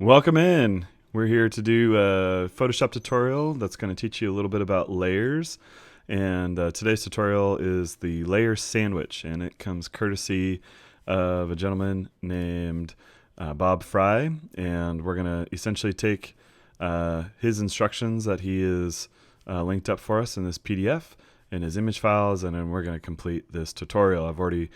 Welcome in. We're here to do a Photoshop tutorial that's going to teach you a little bit about layers. And today's tutorial is the layer sandwich, and it comes courtesy of a gentleman named Bob Fry. And we're going to essentially take his instructions that he is linked up for us in this PDF and his image files, and then we're going to complete this tutorial. I've already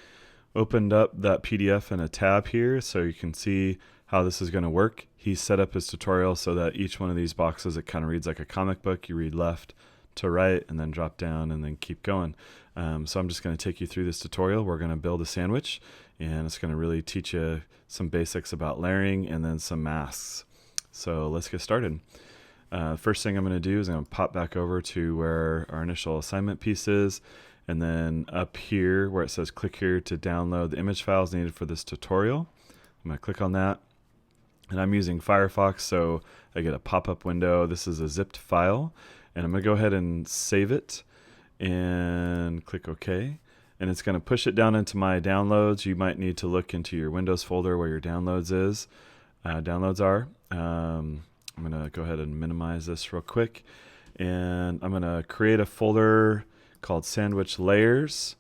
opened up that PDF in a tab here so you can see how this is going to work. He set up his tutorial so that each one of these boxes, it kind of reads like a comic book. You read left to right and then drop down and then keep going. So I'm just going to take you through this tutorial. We're going to build a sandwich, and it's going to really teach you some basics about layering and then some masks. So let's get started. First thing I'm going to do is I'm going to pop back over to where our initial assignment piece is, and then up here where it says click here to download the image files needed for this tutorial. I'm going to click on that. And I'm using Firefox, so I get a pop-up window. This is a zipped file, and I'm going to go ahead and save it and click OK. And it's going to push it down into my downloads. You might need to look into your Windows folder where your downloads are. I'm going to go ahead and minimize this real quick, and I'm going to create a folder called Sandwich Layers,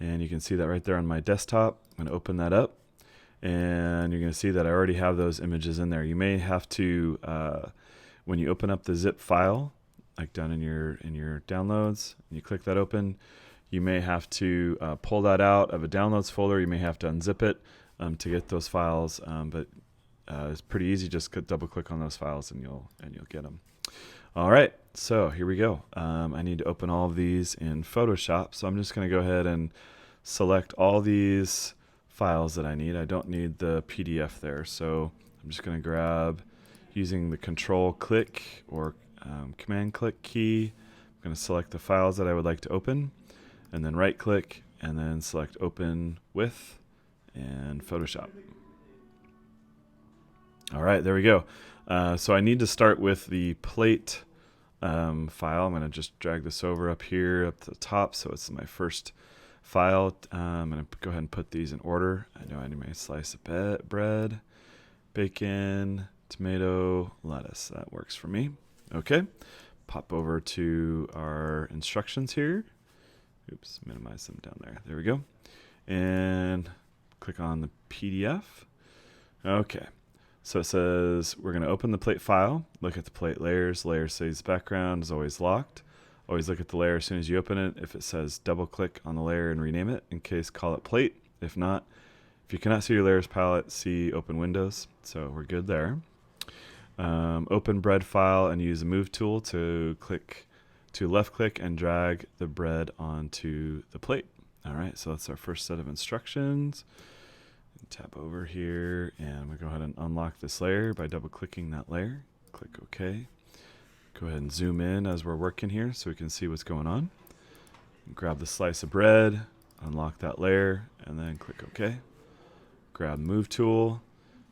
and you can see that right there on my desktop. I'm going to open that up, and you're going to see that I already have those images in there. You may have to, when you open up the zip file, like down in your downloads, and you click that open, you may have to pull that out of a downloads folder. You may have to unzip it to get those files, but it's pretty easy. Just double click on those files and you'll get them. All right, so here we go. I need to open all of these in Photoshop, so I'm just going to go ahead and select all these files that I need. I don't need the PDF there, so I'm just going to grab, using the control click or command click key, I'm going to select the files that I would like to open, and then right click and then select open with and Photoshop. All right, there we go. So I need to start with the plate file. I'm going to just drag this over up here up to the top, so it's my first file. I'm going to go ahead and put these in order. I know I need my slice of bread, bacon, tomato, lettuce. That works for me. Okay, pop over to our instructions here. Oops, minimize them down there. There we go. And click on the PDF. Okay. So it says we're going to open the plate file, look at the plate layers. Layer says background is always locked. Always look at the layer as soon as you open it. If it says double click on the layer and rename it. In case, call it plate. If not, if you cannot see your layers palette, see open windows. So we're good there. Open bread file and use the move tool to left click and drag the bread onto the plate. All right, so that's our first set of instructions. Tap over here, and we'll go ahead and unlock this layer by double clicking that layer. Click OK. Go ahead and zoom in as we're working here so we can see what's going on. Grab the slice of bread, unlock that layer, and then click OK. Grab the move tool,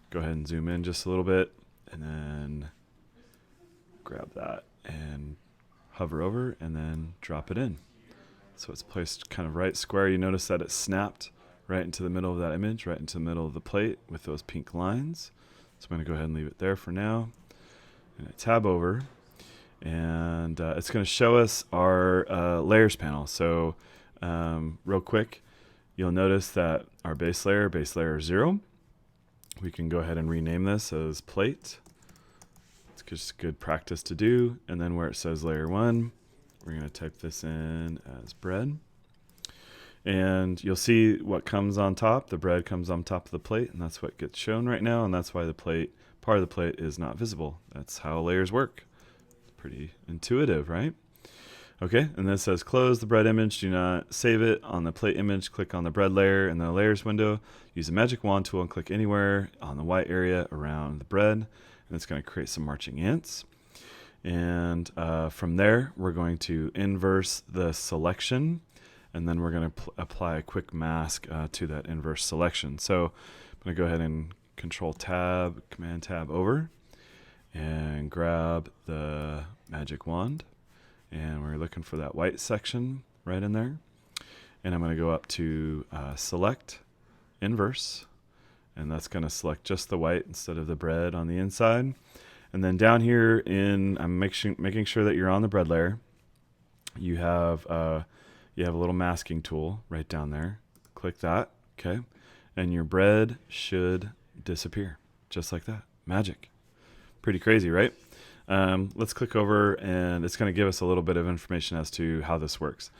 go ahead and zoom in just a little bit, and then grab that and hover over and then drop it in. So it's placed kind of right square. You notice that it snapped right into the middle of that image, right into the middle of the plate with those pink lines. So I'm going to go ahead and leave it there for now. I'm going to tab over, and it's going to show us our layers panel. So real quick, you'll notice that our base layer is 0. We can go ahead and rename this as plate. It's just good practice to do. And then where it says layer 1, we're going to type this in as bread. And you'll see what comes on top. The bread comes on top of the plate, and that's what gets shown right now, and that's why the plate, part of the plate, is not visible. That's how layers work. Pretty intuitive, right? Okay, and then it says close the bread image. Do not save it on the plate image. Click on the bread layer in the layers window. Use the magic wand tool and click anywhere on the white area around the bread, and it's going to create some marching ants. And from there, we're going to inverse the selection, and then we're going to apply a quick mask to that inverse selection. So I'm going to go ahead and Command Tab over, and grab the magic wand. And we're looking for that white section right in there. And I'm going to go up to Select, Inverse, and that's going to select just the white instead of the bread on the inside. And then down here I'm making sure that you're on the bread layer. You have a little masking tool right down there. Click that, okay? And your bread should disappear, just like that. Magic. Pretty crazy, right? Let's click over, and it's going to give us a little bit of information as to how this works.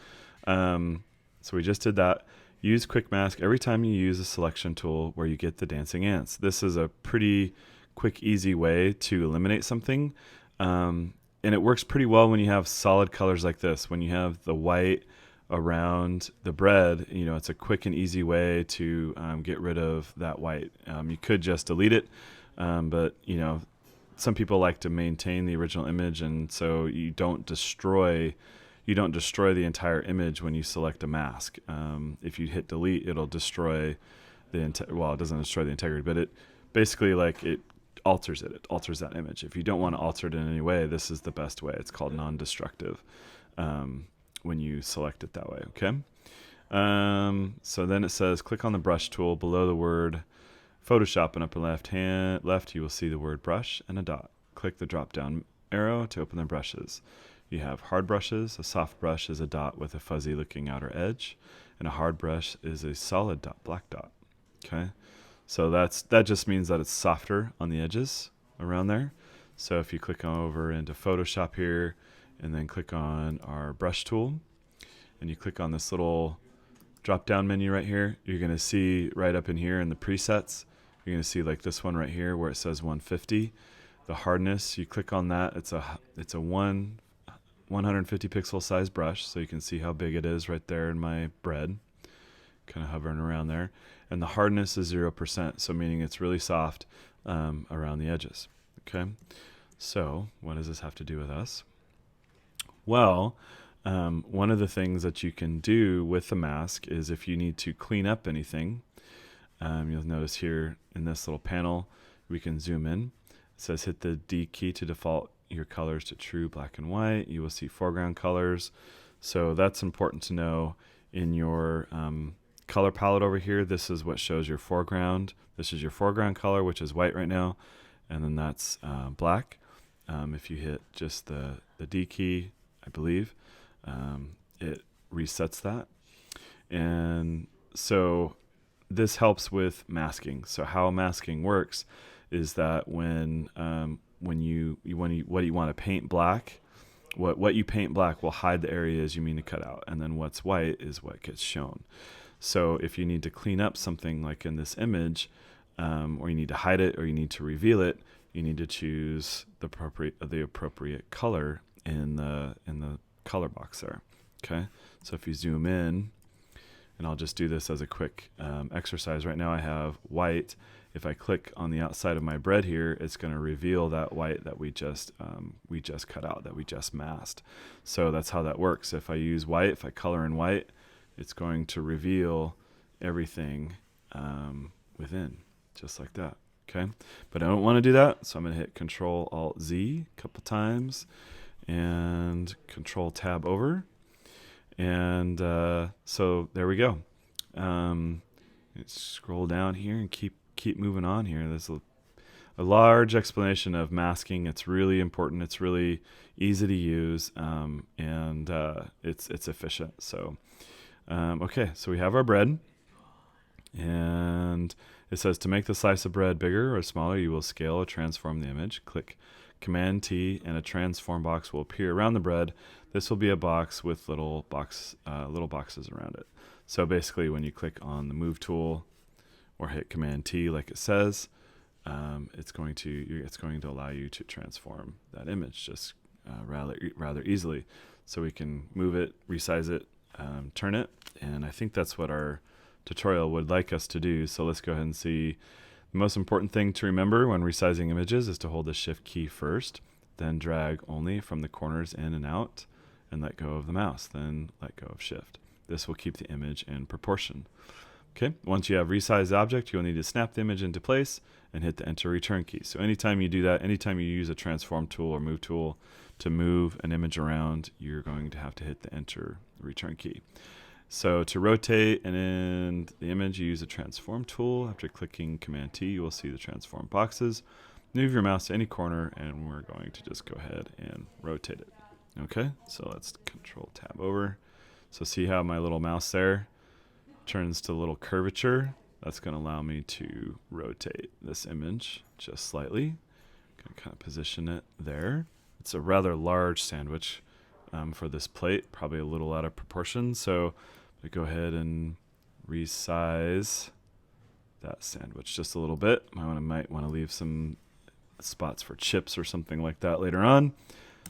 So we just did that. Use quick mask every time you use a selection tool where you get the dancing ants. This is a pretty quick, easy way to eliminate something. And it works pretty well when you have solid colors like this. When you have the white around the bread, it's a quick and easy way to get rid of that white. You could just delete it, but some people like to maintain the original image, and so you don't destroy the entire image when you select a mask. If you hit delete, it'll destroy it doesn't destroy the integrity, but it basically it alters it. It alters that image. If you don't want to alter it in any way, this is the best way. It's called non-destructive when you select it that way, okay? So then it says click on the brush tool below the word Photoshop in upper left, you will see the word brush and a dot. Click the drop down arrow to open the brushes. You have hard brushes. A soft brush is a dot with a fuzzy looking outer edge, and a hard brush is a solid dot, black dot. Okay, so that just means that it's softer on the edges around there. So if you click over into Photoshop here, and then click on our brush tool, and you click on this little drop down menu right here, you're going to see right up in here in the presets, you're going to see like this one right here where it says 150. The hardness, you click on that, it's a 150 pixel size brush, so you can see how big it is right there in my bread, kind of hovering around there. And the hardness is 0%, so meaning it's really soft around the edges. Okay, so what does this have to do with us? Well, one of the things that you can do with the mask is if you need to clean up anything, you'll notice here in this little panel, we can zoom in. It says hit the D key to default your colors to true black and white. You will see foreground colors. So that's important to know in your color palette over here. This is what shows your foreground. This is your foreground color, which is white right now. And then that's black. If you hit just the D key, I believe, it resets that. And so this helps with masking. So how masking works is that when you want to paint black, what you paint black will hide the areas you mean to cut out, and then what's white is what gets shown. So if you need to clean up something like in this image, or you need to hide it or you need to reveal it, you need to choose the appropriate color in the color box there. Okay, so if you zoom in, and I'll just do this as a quick exercise. Right now I have white. If I click on the outside of my bread here, it's going to reveal that white that we just cut out, that we just masked. So that's how that works. If I use white, if I color in white, it's going to reveal everything within, just like that. Okay, but I don't want to do that, so I'm going to hit Control-Alt-Z a couple times and Control-Tab over. And so there we go. Scroll down here and keep moving on here. There's a large explanation of masking. It's really important. It's really easy to use, and it's efficient. So okay, so we have our bread, and it says to make the slice of bread bigger or smaller, you will scale or transform the image. Click Command T, and a transform box will appear around the bread. This will be a box with little boxes around it. So basically, when you click on the Move tool or hit Command T, like it says, it's going to allow you to transform that image just rather easily. So we can move it, resize it, turn it, and I think that's what our tutorial would like us to do. So let's go ahead and see. The most important thing to remember when resizing images is to hold the Shift key first, then drag only from the corners in and out, and let go of the mouse, then let go of Shift. This will keep the image in proportion. Okay, once you have resized the object, you'll need to snap the image into place and hit the Enter Return key. So anytime you do that, anytime you use a Transform tool or Move tool to move an image around, you're going to have to hit the Enter Return key. So to rotate and in the image, you use the transform tool. After clicking Command T, you will see the transform boxes. Move your mouse to any corner, and we're going to just go ahead and rotate it. Okay, so let's Control Tab over. So see how my little mouse there turns to a little curvature? That's going to allow me to rotate this image just slightly. Going to kind of position it there. It's a rather large sandwich for this plate, probably a little out of proportion. So I go ahead and resize that sandwich just a little bit. Might want to leave some spots for chips or something like that later on.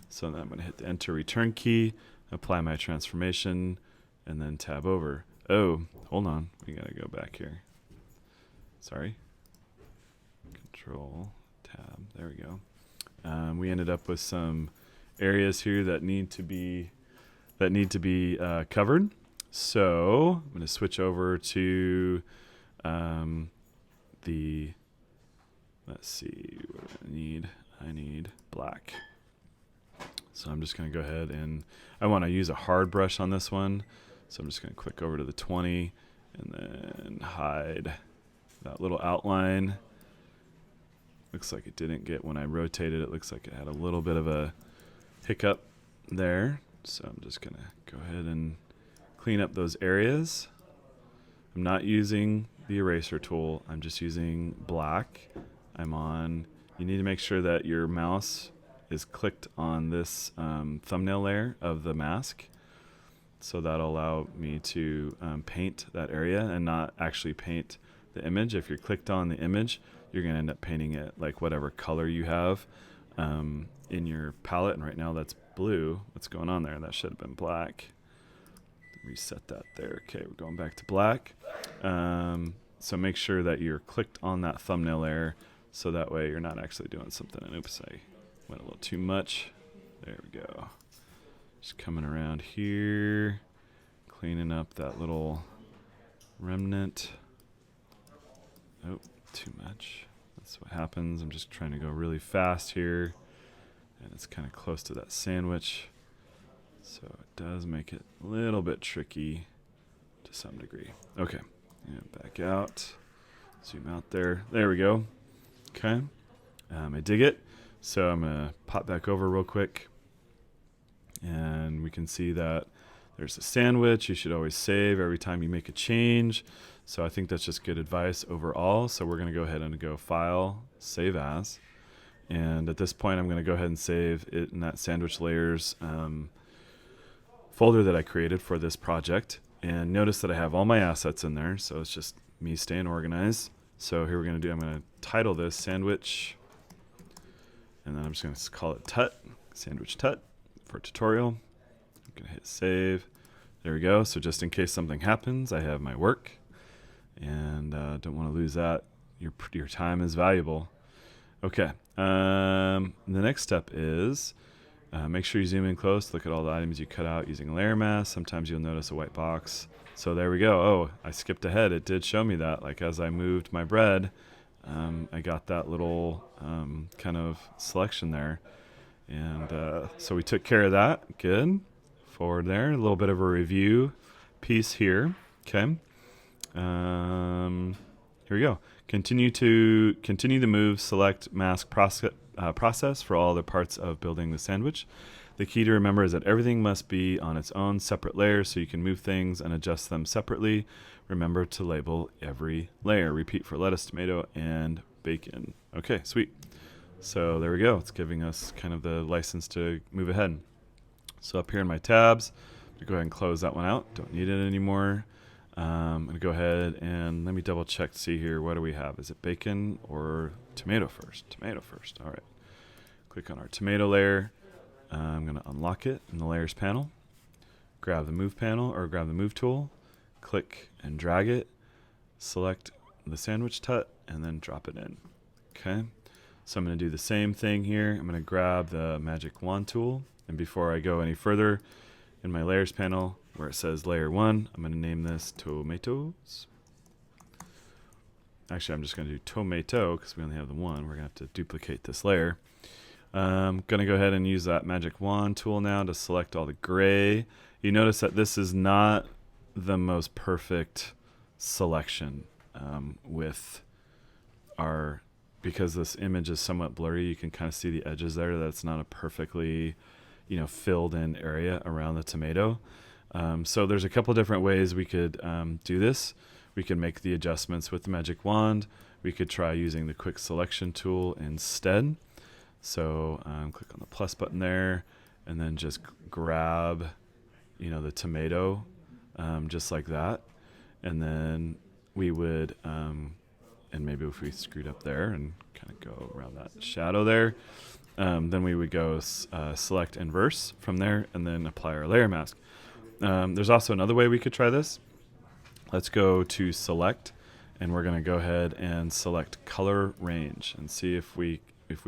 So then I'm going to hit the Enter Return key, apply my transformation, and then tab over. Oh, hold on. We got to go back here. Sorry. Control Tab. There we go. We ended up with some areas here that need to be covered. So I'm going to switch over to let's see, what do I need? I need black. So I'm just going to go ahead and I want to use a hard brush on this one. So I'm just going to click over to the 20 and then hide that little outline. Looks like it didn't get, when I rotated it, looks like it had a little bit of a hiccup there. So I'm just going to go ahead and clean up those areas. I'm not using the eraser tool. I'm just using black. You need to make sure that your mouse is clicked on this thumbnail layer of the mask. So that'll allow me to paint that area and not actually paint the image. If you're clicked on the image, you're going to end up painting it like whatever color you have in your palette. And right now that's blue. What's going on there? That should have been black. Reset that there. Okay, we're going back to black. So make sure that you're clicked on that thumbnail layer so that way you're not actually doing something. And oops, I went a little too much. There we go. Just coming around here, cleaning up that little remnant. Oh, too much. That's what happens. I'm just trying to go really fast here, and it's kind of close to that sandwich. So it does make it a little bit tricky to some degree. Okay, and back out, zoom out there. There we go. Okay, I dig it. So I'm gonna pop back over real quick, and we can see that there's a sandwich. You should always save every time you make a change. So I think that's just good advice overall. So we're gonna go ahead and go File, Save As. And at this point, I'm gonna go ahead and save it in that sandwich layers folder that I created for this project. And notice that I have all my assets in there. So it's just me staying organized. So here we're gonna do, I'm gonna title this Sandwich, and then I'm just gonna call it Tut, Sandwich Tut for tutorial. I'm gonna hit save. There we go. So just in case something happens, I have my work, and don't want to lose that. Your time is valuable. Okay. The next step is make sure you zoom in close. Look at all the items you cut out using layer mask. Sometimes you'll notice a white box. So there we go. Oh, I skipped ahead. It did show me that. Like as I moved my bread, I got that little kind of selection there. And so we took care of that. Good. Forward there. A little bit of a review piece here. Okay. Here we go. Continue the move. Select mask process for all the parts of building the sandwich. The key to remember is that everything must be on its own separate layer so you can move things and adjust them separately. Remember to label every layer. Repeat for lettuce, tomato, and bacon. Okay, sweet. So there we go. It's giving us kind of the license to move ahead. So up here in my tabs, I'm going to go ahead and close that one out. Don't need it anymore. I'm going to go ahead and let me double check to see here. What do we have? Is it bacon or tomato first? Tomato first. All right. Click on our tomato layer. I'm going to unlock it in the layers panel. Grab the move panel or grab the move tool. Click and drag it. Select the sandwich tut and then drop it in. Okay. So I'm going to do the same thing here. I'm going to grab the magic wand tool. And before I go any further, in my layers panel where it says layer 1, I'm going to name this tomatoes. Actually, I'm just going to do tomato because we only have the one. We're going to have to duplicate this layer. I'm going to go ahead and use that magic wand tool now to select all the gray. You notice that this is not the most perfect selection with our, because this image is somewhat blurry, you can kind of see the edges there. That's not a perfectly, filled in area around the tomato. So there's a couple different ways we could do this. We could make the adjustments with the magic wand. We could try using the quick selection tool instead. So click on the plus button there, and then just grab, the tomato, just like that. And then we would, and maybe if we screwed up there and kind of go around that shadow there, then we would go select inverse from there and then apply our layer mask. There's also another way we could try this. Let's go to select, and we're going to go ahead and select color range and see if we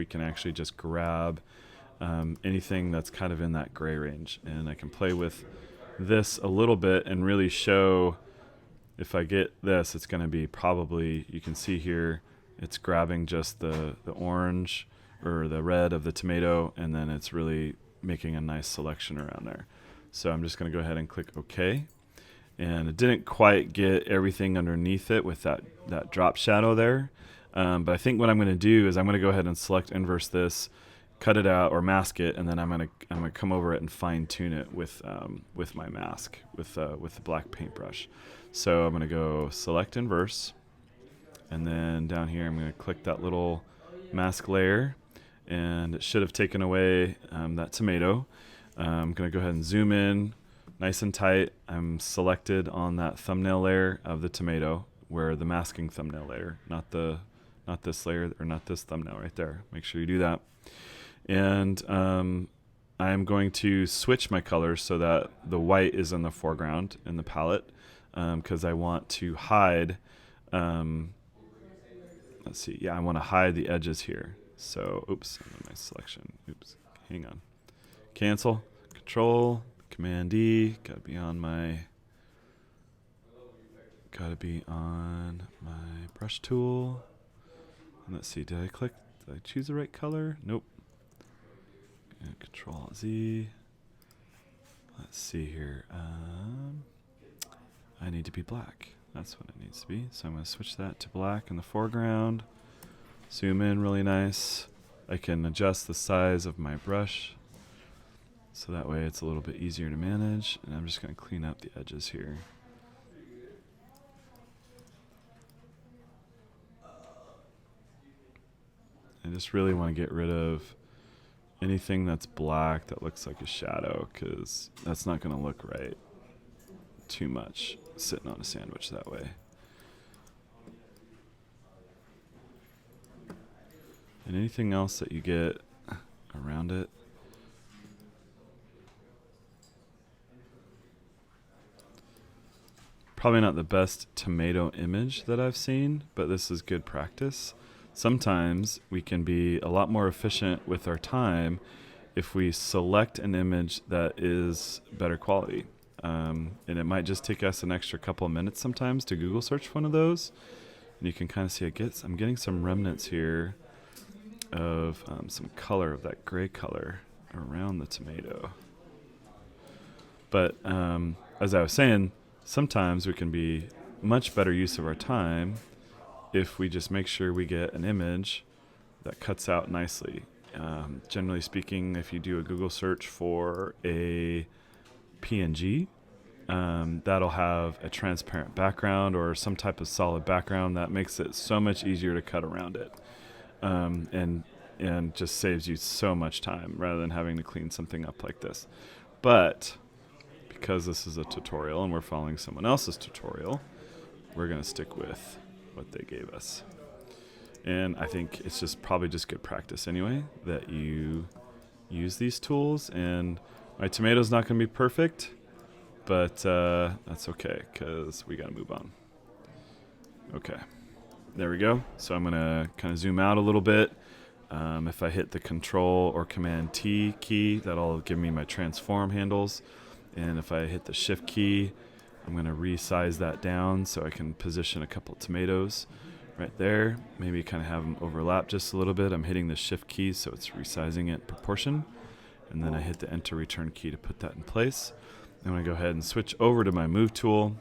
can actually just grab anything that's kind of in that gray range. And I can play with this a little bit and really show, if I get this, it's going to be probably, you can see here, it's grabbing just the orange or the red of the tomato, and then it's really making a nice selection around there. So I'm just going to go ahead and click OK. And it didn't quite get everything underneath it with that drop shadow there. But I think what I'm going to do is I'm going to go ahead and select inverse this, cut it out or mask it, and then I'm going to come over it and fine tune it with my mask with the black paintbrush. So I'm going to go select inverse, and then down here I'm going to click that little mask layer, and it should have taken away that tomato. I'm going to go ahead and zoom in nice and tight. I'm selected on that thumbnail layer of the tomato, where the masking thumbnail layer, not this layer, or not this thumbnail right there. Make sure you do that. And I'm going to switch my colors so that the white is in the foreground in the palette, because I want to hide, let's see, yeah, I want to hide the edges here. So, oops, my selection, oops, hang on. Cancel, Control, Command D, gotta be on my brush tool. And let's see, did I choose the right color? Nope. And Control Z. Let's see here. I need to be black. That's what it needs to be. So I'm going to switch that to black in the foreground. Zoom in really nice. I can adjust the size of my brush, so that way it's a little bit easier to manage. And I'm just going to clean up the edges here. I just really want to get rid of anything that's black that looks like a shadow, because that's not going to look right too much sitting on a sandwich that way. And anything else that you get around it. Probably not the best tomato image that I've seen, but this is good practice. Sometimes we can be a lot more efficient with our time if we select an image that is better quality. And it might just take us an extra couple of minutes sometimes to Google search one of those. And you can kind of see I'm getting some remnants here of some color, of that gray color around the tomato. But as I was saying, sometimes we can be much better use of our time if we just make sure we get an image that cuts out nicely. Generally speaking, if you do a Google search for a PNG, that'll have a transparent background or some type of solid background that makes it so much easier to cut around it, and just saves you so much time rather than having to clean something up like this. But because this is a tutorial and we're following someone else's tutorial, we're going to stick with what they gave us. And I think it's just probably just good practice anyway that you use these tools. And my tomato's not going to be perfect, but that's okay, because we got to move on. Okay, there we go. So I'm going to kind of zoom out a little bit. If I hit the Control or Command T key, that'll give me my transform handles. And if I hit the Shift key, I'm going to resize that down so I can position a couple tomatoes right there. Maybe kind of have them overlap just a little bit. I'm hitting the Shift key, so it's resizing it in proportion. And then I hit the Enter Return key to put that in place. I'm going to go ahead and switch over to my move tool.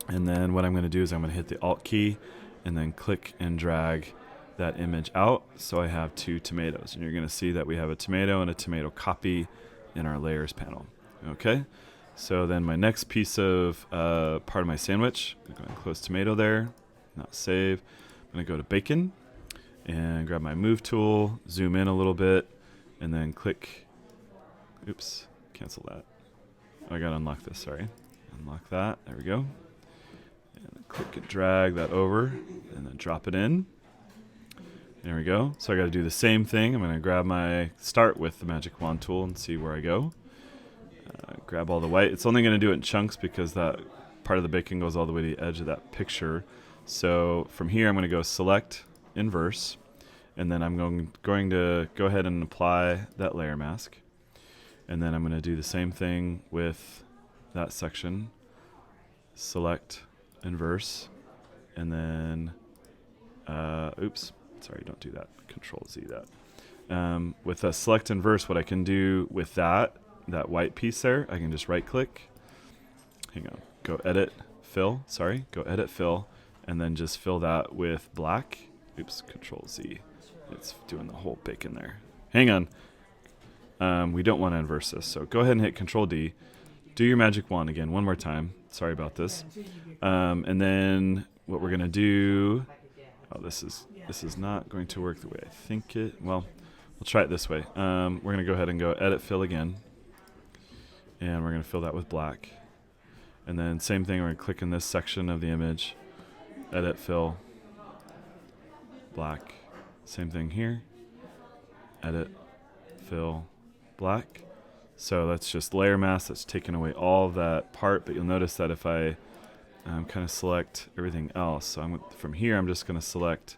And then what I'm going to do is I'm going to hit the Alt key and then click and drag that image out. So I have two tomatoes. And you're going to see that we have a tomato and a tomato copy in our layers panel. Okay. So then my next piece of part of my sandwich, I'm going to close tomato there, not save. I'm going to go to bacon and grab my move tool, zoom in a little bit, and then click, oops, cancel that. Oh, I got to unlock this, sorry. Unlock that, there we go. And click and drag that over, and then drop it in. There we go. So I got to do the same thing. I'm going to start with the magic wand tool and see where I go. Grab all the white. It's only going to do it in chunks because that part of the bacon goes all the way to the edge of that picture. So from here, I'm going to go select inverse, and then I'm going to go ahead and apply that layer mask. And then I'm going to do the same thing with that section. Select inverse, and then, oops, sorry, don't do that. Control Z that. With a select inverse, what I can do with that white piece there, I can just right click, hang on, go edit fill, and then just fill that with black. Oops, Control Z. It's doing the whole bacon there. Hang on. We don't want to inverse this, so go ahead and hit Control D. Do your magic wand again one more time. Sorry about this. And then what we're gonna do, oh, this is not going to work the way I think it, well, we'll try it this way. We're gonna go ahead and go edit fill again. And we're going to fill that with black. And then same thing, we're going to click in this section of the image, edit, fill, black. Same thing here, edit, fill, black. So that's just layer mask, that's taken away all of that part, but you'll notice that if I kind of select everything else, so from here I'm just going to select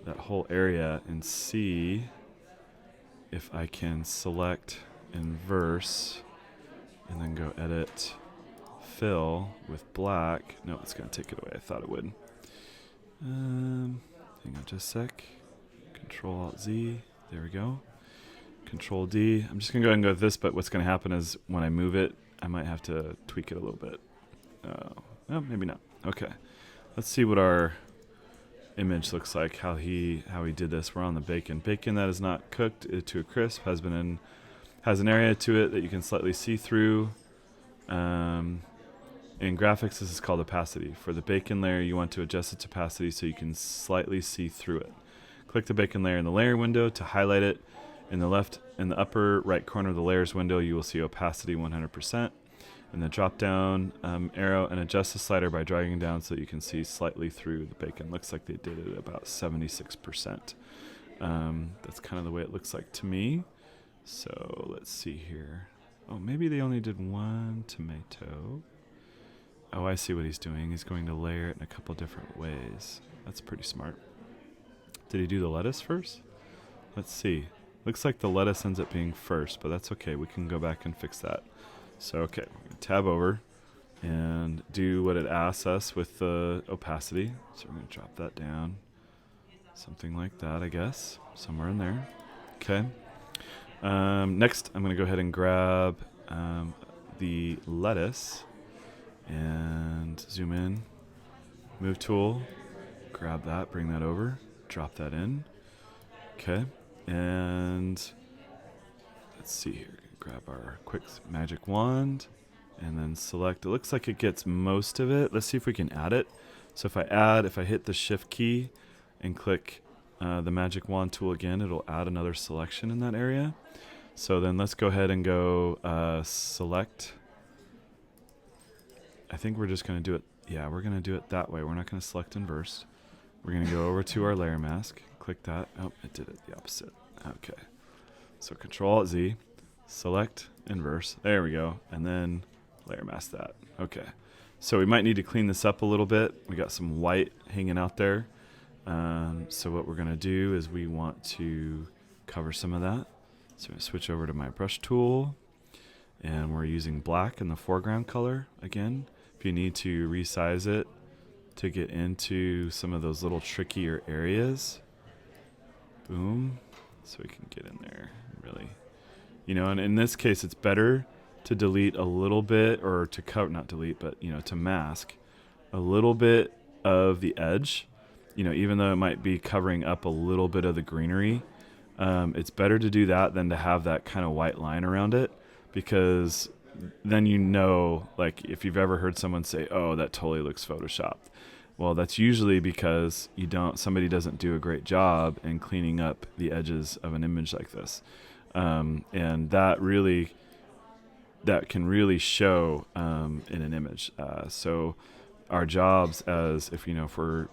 that whole area and see if I can select inverse, and then go edit, fill with black. No, it's going to take it away. I thought it would. Hang on just a sec. Control Alt Z. There we go. Control D. I'm just going to go ahead and go with this, but what's going to happen is when I move it, I might have to tweak it a little bit. No, maybe not. Okay. Let's see what our image looks like, how he did this. We're on the bacon. Bacon that is not cooked to a crisp has an area to it that you can slightly see through. In graphics, this is called opacity. For the bacon layer, you want to adjust its opacity so you can slightly see through it. Click the bacon layer in the layer window to highlight it. In the upper right corner of the layers window, you will see opacity 100%. In the drop down arrow, and adjust the slider by dragging down so that you can see slightly through the bacon. Looks like they did it at about 76%. That's kind of the way it looks like to me. So let's see here. Oh, maybe they only did one tomato. Oh, I see what he's doing. He's going to layer it in a couple different ways. That's pretty smart. Did he do the lettuce first? Let's see. Looks like the lettuce ends up being first, but that's okay. We can go back and fix that. So, okay, we're going to tab over and do what it asks us with the opacity. So we're going to drop that down. Something like that, I guess. Somewhere in there. Okay. Next, I'm going to go ahead and grab the lettuce and zoom in, move tool, grab that, bring that over, drop that in. Okay, and let's see here. Grab our quick magic wand and then select. It looks like it gets most of it. Let's see if we can add it. So if I hit the shift key and click the magic wand tool again, it'll add another selection in that area. So then let's go ahead and go select. I think we're just going to do it. Yeah, we're going to do it that way. We're not going to select inverse. We're going to go over to our layer mask. Click that. Oh, it did it the opposite. Okay. So Control Alt Z, select inverse. There we go. And then layer mask that. Okay. So we might need to clean this up a little bit. We got some white hanging out there. So what we're going to do is we want to cover some of that. So I'm going to switch over to my brush tool. And we're using black in the foreground color again. If you need to resize it to get into some of those little trickier areas, boom, so we can get in there really, and in this case it's better to delete a little bit, or to cover, not delete, but to mask a little bit of the edge. Even though it might be covering up a little bit of the greenery, it's better to do that than to have that kind of white line around it, because then like if you've ever heard someone say, "Oh, that totally looks photoshopped," well, that's usually because somebody doesn't do a great job in cleaning up the edges of an image like this, and that can really show in an image. So our jobs, if we're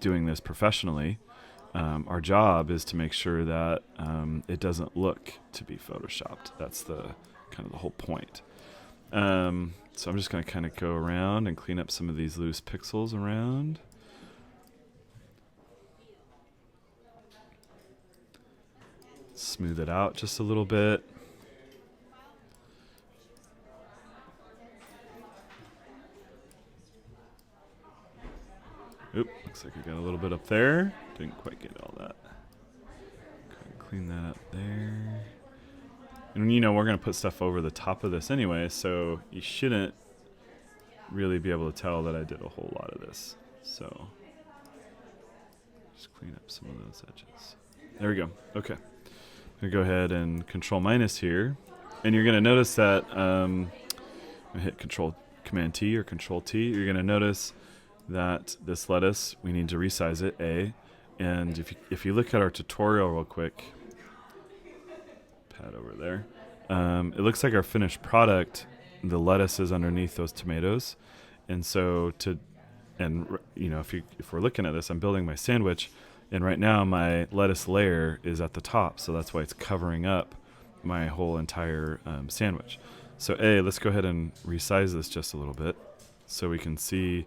doing this professionally, our job is to make sure that it doesn't look to be photoshopped. That's the kind of the whole point. So I'm just going to kind of go around and clean up some of these loose pixels around. Smooth it out just a little bit. Oop, looks like I got a little bit up there. Didn't quite get all that. Clean that up there. And we're going to put stuff over the top of this anyway, so you shouldn't really be able to tell that I did a whole lot of this. So just clean up some of those edges. There we go. Okay. I'm going to go ahead and Control minus here. And you're going to notice that I hit Command T or Control T. You're going to notice that this lettuce, we need to resize it, A. And if you look at our tutorial real quick, pad over there, it looks like our finished product, the lettuce is underneath those tomatoes. And so if we're looking at this, I'm building my sandwich, and right now my lettuce layer is at the top, so that's why it's covering up my whole entire sandwich. So let's go ahead and resize this just a little bit so we can see.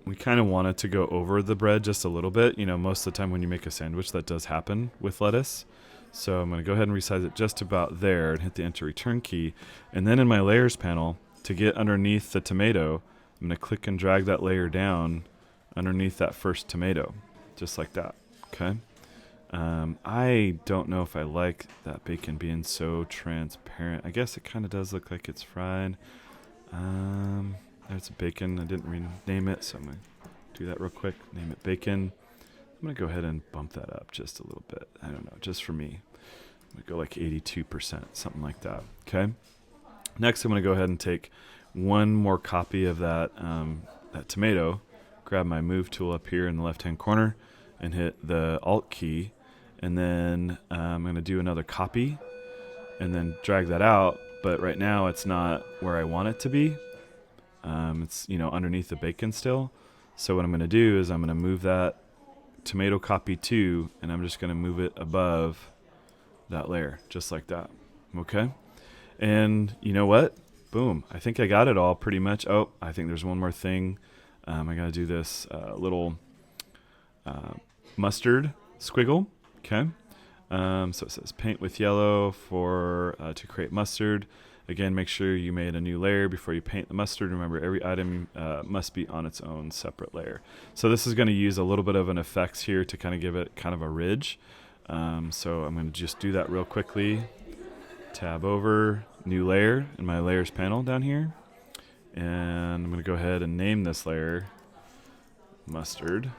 We kind of want it to go over the bread just a little bit. Most of the time when you make a sandwich, that does happen with lettuce. So I'm going to go ahead and resize it just about there and hit the Enter Return key. And then in my Layers panel, to get underneath the tomato, I'm going to click and drag that layer down underneath that first tomato, just like that. Okay. I don't know if I like that bacon being so transparent. I guess it kind of does look like it's fried. There's bacon. I didn't rename it, so I'm going to do that real quick. Name it bacon. I'm going to go ahead and bump that up just a little bit. I don't know, just for me. I'm going to go like 82%, something like that. Okay. Next, I'm going to go ahead and take one more copy of that tomato, grab my Move tool up here in the left-hand corner, and hit the Alt key. And then I'm going to do another copy and then drag that out. But right now, it's not where I want it to be. It's underneath the bacon still. So what I'm going to do is I'm going to move that tomato copy to, and I'm just going to move it above that layer, just like that. Okay. And you know what? Boom. I think I got it all pretty much. Oh, I think there's one more thing. I got to do this little mustard squiggle. Okay. So it says paint with yellow to create mustard. Again, make sure you made a new layer before you paint the mustard. Remember, every item must be on its own separate layer. So this is going to use a little bit of an effects here to kind of give it kind of a ridge. So I'm going to just do that real quickly. Tab over, new layer in my layers panel down here. And I'm going to go ahead and name this layer mustard.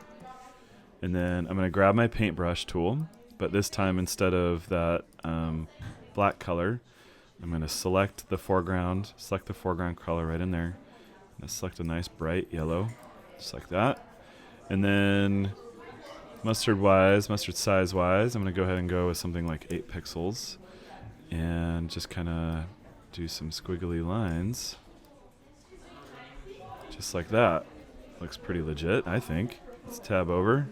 And then I'm going to grab my paintbrush tool, but this time instead of that black color, I'm going to select the foreground color right in there. I'm going to select a nice bright yellow, just like that. And then mustard size wise, I'm going to go ahead and go with something like 8 pixels and just kind of do some squiggly lines. Just like that. Looks pretty legit, I think. Let's tab over.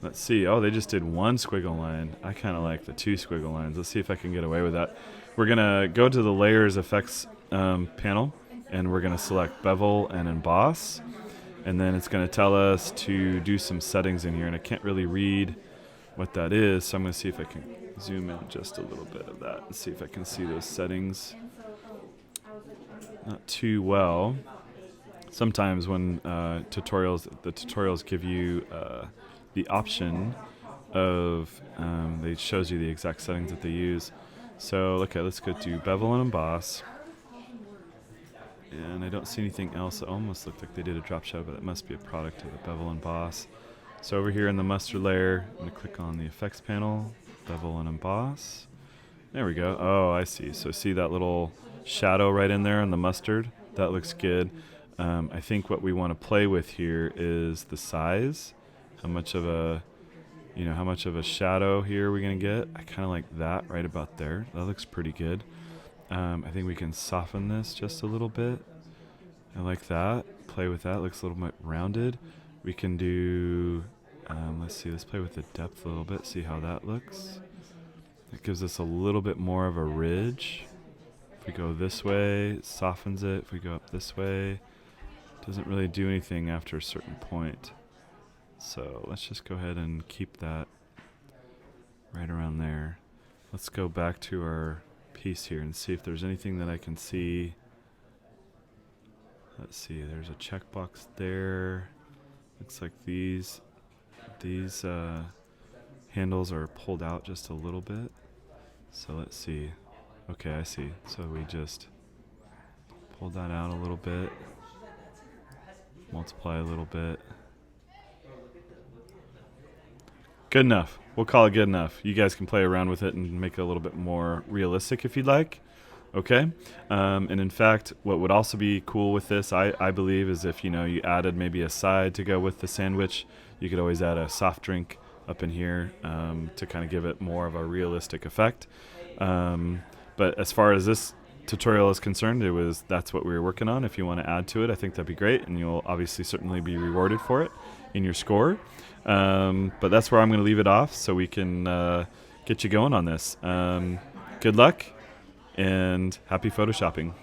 Let's see. Oh, they just did 1 squiggle line. I kind of like the 2 squiggle lines. Let's see if I can get away with that. We're going to go to the Layers Effects panel, and we're going to select Bevel and Emboss. And then it's going to tell us to do some settings in here, and I can't really read what that is, so I'm going to see if I can zoom in just a little bit of that and see if I can see those settings. Not too well. Sometimes when the tutorials give you the option of, it shows you the exact settings that they use. So okay, let's go to bevel and emboss. And I don't see anything else. It almost looked like they did a drop shadow, but that must be a product of the bevel and emboss. So over here in the mustard layer, I'm going to click on the effects panel, bevel and emboss. There we go. Oh, I see. So see that little shadow right in there on the mustard? That looks good. I think what we want to play with here is the size. How much of a shadow here are we going to get? I kind of like that right about there. That looks pretty good. I think we can soften this just a little bit. I like that. Play with that. Looks a little bit rounded. We can do, let's play with the depth a little bit, see how that looks. It gives us a little bit more of a ridge. If we go this way, it softens it. If we go up this way, it doesn't really do anything after a certain point. So let's just go ahead and keep that right around there. Let's go back to our piece here and see if there's anything that I can see. Let's see, there's a checkbox there. Looks like these handles are pulled out just a little bit. So let's see. Okay, I see. So we just pulled that out a little bit. Multiply a little bit. Good enough. We'll call it good enough. You guys can play around with it and make it a little bit more realistic if you'd like. Okay. And in fact, what would also be cool with this, I believe, is if you added maybe a side to go with the sandwich. You could always add a soft drink up in here to kind of give it more of a realistic effect. But as far as this tutorial is concerned, that's what we were working on. If you want to add to it, I think that'd be great, and you'll obviously certainly be rewarded for it in your score. But that's where I'm going to leave it off so we can get you going on this. Good luck and happy photoshopping.